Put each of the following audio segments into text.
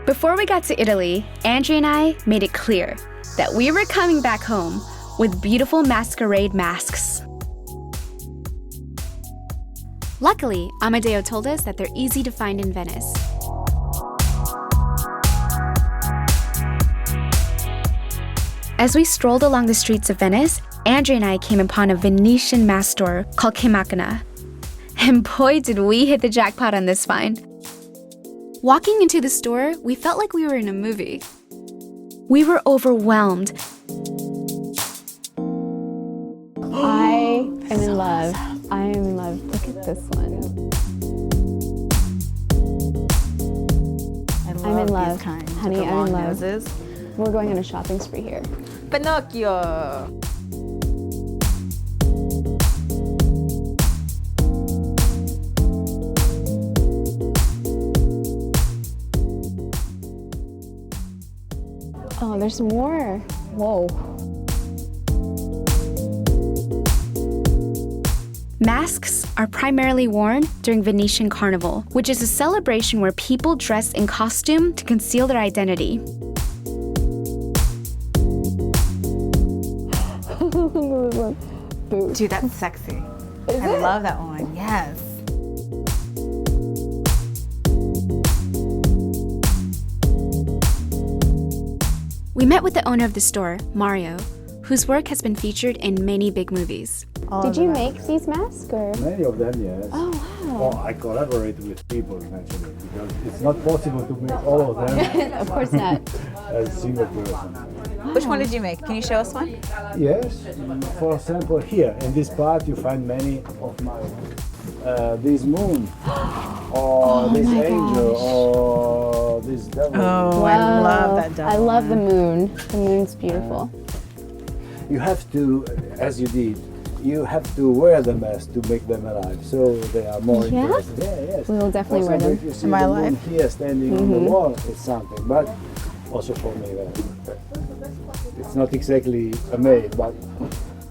Before we got to Italy, Andrea and I made it clear that we were coming back home with beautiful masquerade masks. Luckily, Amadeo told us that they're easy to find in Venice. As we strolled along the streets of Venice, Andrea and I came upon a Venetian mask store called Che Macchina. And boy, did we hit the jackpot on this find. Walking into the store, we felt like we were in a movie. We were overwhelmed. I am in love. I am in love. Look at this one. I'm in love. Honey, I'm in love. Noses. We're going on a shopping spree here. Pinocchio. Oh, there's more. Whoa. Masks are primarily worn during Venetian Carnival, which is a celebration where people dress in costume to conceal their identity. Dude, that's sexy. I love that one. Yes. We met with the owner of the store, Mario, whose work has been featured in many big movies. Did you make these masks or? Many of them, yes. Oh, wow. Well, I collaborate with people naturally because it's not possible to make all of them Of course not. as a single person. Which one did you make? Can you show us one? Yes, for example, here in this part you find many of my this moon, or this angel, or this devil. Oh, I love that devil. I love the moon. The moon's beautiful. You have to, as you did, you have to wear the mask to make them alive, so they are more Yeah? interesting. Yeah, yes. We will definitely For wear example, them. if you see Am I the moon alive? here standing on the wall, it's something. But also for me, it's not exactly a maid, but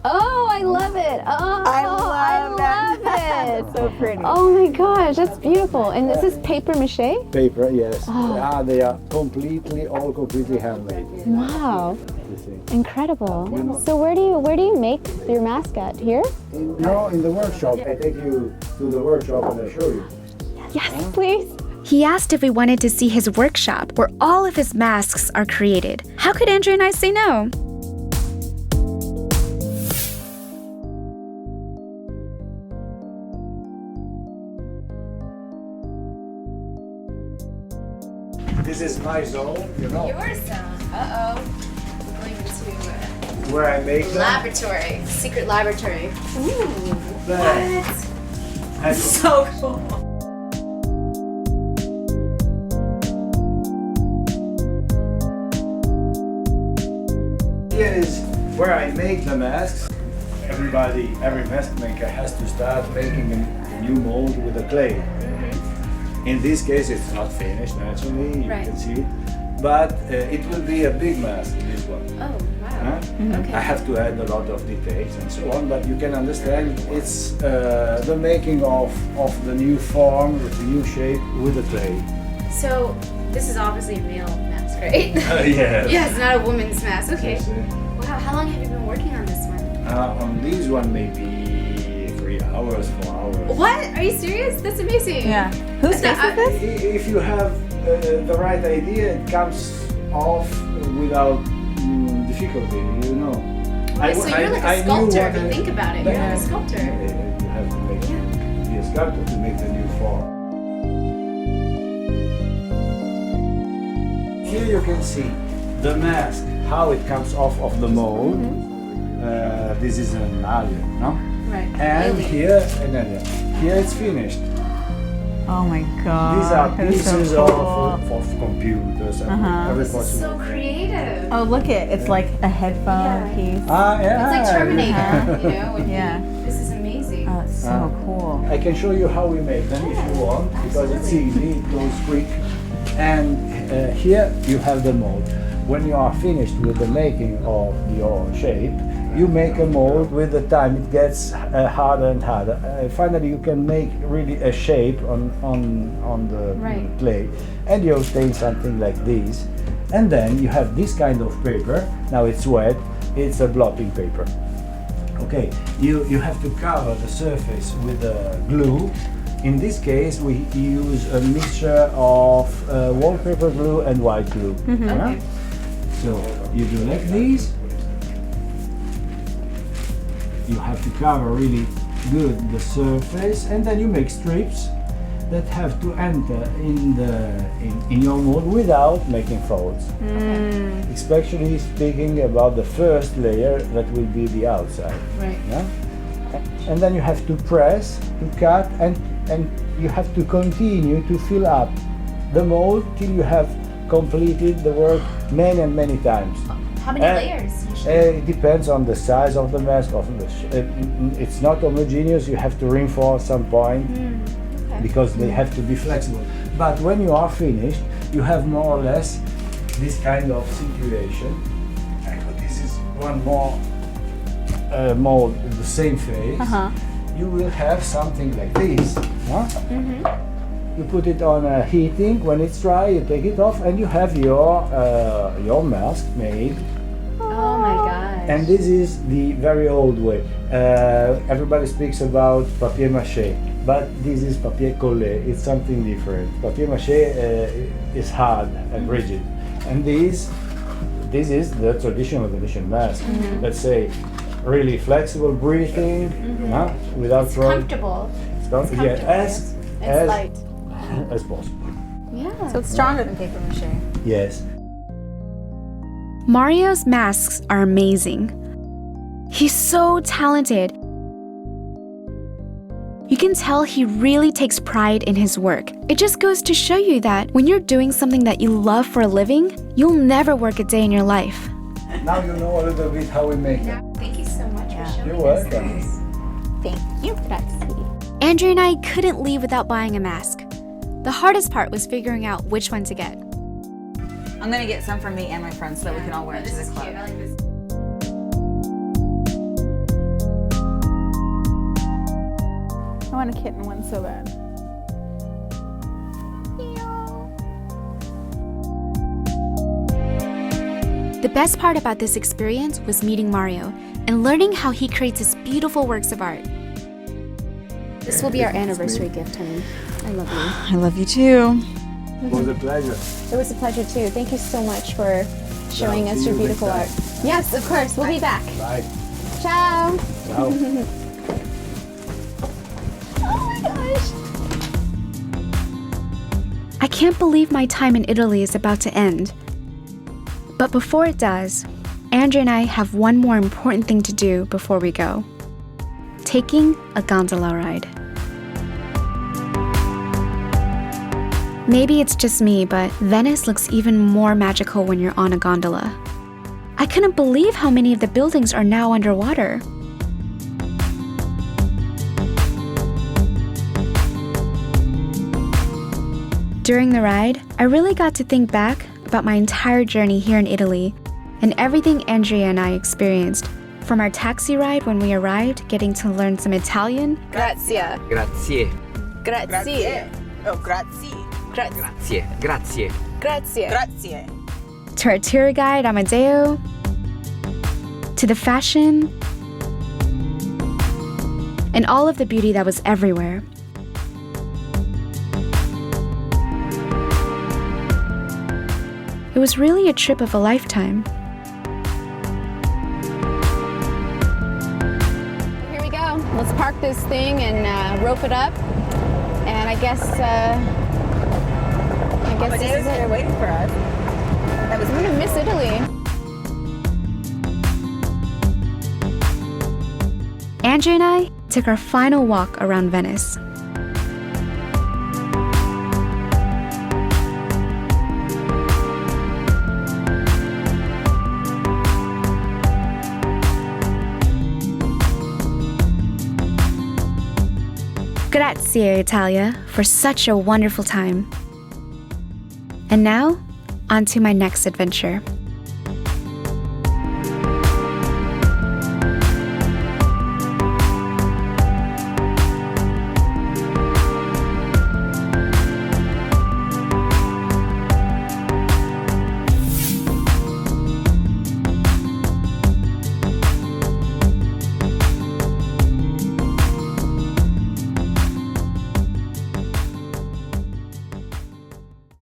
Oh, I love it. Oh, I love it. So pretty. Oh my gosh, that's beautiful. And this is paper mache? paper, yes. Oh. They are all completely handmade. Wow, You see. incredible. So where do you make your mask at? Here? No, in the workshop. I take you to the workshop and I show you. Yes, please. He asked if we wanted to see his workshop where all of his masks are created. How could Andrea and I say no? This is my zone, you know, Your zone. Uh-oh. Going into where I make them. laboratory. Secret laboratory. And So cool. here is where I make the masks. Every mask maker has to start making a new mold with the clay. In this case, it's not finished naturally, you Right. can see it. But it will be a big mask, this one. Oh, wow. Huh? Okay. I have to add a lot of details and so on, but you can understand it's the making of the new form, with the new shape, with the clay. So, this is obviously a male mask, right? Yes. Yeah, it's not a woman's mask. Okay. Yes, Wow, how long have you been working on this one? on this one, maybe 3 hours, 4 hours. What? Are you serious? That's amazing. Yeah. Whose face is this? If you have the right idea, it comes off without difficulty, you know. Okay, so you're like a knew sculptor what if you I- think about it. You're like a sculptor. You have to make be a sculptor to make the new form. Here you can see the mask, how it comes off of the mold. This is an alien, no? Right. And here, an alien. Here it's finished. Oh my god. These are that is so pieces cool. of computers and every This is possible. so creative. Oh, look it. It's like a headphone Yeah. piece. Ah, yeah. It's like Terminator, you know? When Yeah. This is amazing. Oh, it's so cool. I can show you how we make them if you want, because it's easy, it goes quick. And here you have the mold. when you are finished with the making of your shape, you make a mold. With the time it gets harder and harder. Finally you can make really a shape on the clay, and you obtain something like this. And then you have this kind of paper. Now it's wet, it's a blotting paper. Okay, you have to cover the surface with glue. In this case we use a mixture of wallpaper glue and white glue. Okay. So you do like this. You have to cover really good the surface, and then you make strips that have to enter in your mold without making folds. Especially speaking about the first layer that will be the outside. Right. Yeah? And then you have to press, to cut, and you have to continue to fill up the mold till you have completed the work many and many times. How many layers? It depends on the size of the mask. It's not homogeneous. You have to reinforce some point because they have to be flexible. But when you are finished, you have more or less this kind of situation. This is one more mold with the same face. You will have something like this. Huh? You put it on heating. When it's dry, you take it off, and you have your mask made. Oh my gosh. And this is the very old way. Everybody speaks about papier mâché, but this is papier collé. It's something different. Papier mâché is hard and rigid, and this is the traditional Venetian mask. Let's say really flexible, breathing, without Comfortable. It's comfortable. Yeah, It's light. as possible. Yeah. So it's stronger than paper mache. Yes. Mario's masks are amazing. He's so talented. You can tell he really takes pride in his work. It just goes to show you that when you're doing something that you love for a living, you'll never work a day in your life. Now you know a little bit how we make it. Thank you so much for showing You're welcome. Thank you. Andrea and I couldn't leave without buying a mask. The hardest part was figuring out which one to get. I'm gonna get some for me and my friends so that we can all wear it to the club. I want a kitten one so bad. The best part about this experience was meeting Mario and learning how he creates his beautiful works of art. This will be our anniversary gift, honey. I love you. I love you too. It was a pleasure. It was a pleasure too. Thank you so much for showing us see your you beautiful art. next Yes, of course. We'll be back. Bye. Ciao. Ciao. Oh my gosh. I can't believe my time in Italy is about to end. But before it does, Andrea and I have one more important thing to do before we go. Taking a gondola ride. Maybe it's just me, but Venice looks even more magical when you're on a gondola. I couldn't believe how many of the buildings are now underwater. During the ride, I really got to think back about my entire journey here in Italy and everything Andrea and I experienced. From our taxi ride when we arrived, getting to learn some Italian, Grazie. Grazie. Grazie. Oh, grazie. Grazie. Grazie. Grazie. Grazie. to our tour guide Amadeo, to the fashion, and all of the beauty that was everywhere. It was really a trip of a lifetime. Here we go. Let's park this thing and rope it up. And I guess this is here it. waiting for us. We're gonna miss Italy. Andrea and I took our final walk around Venice. Grazie, Italia, for such a wonderful time. And now, on to my next adventure.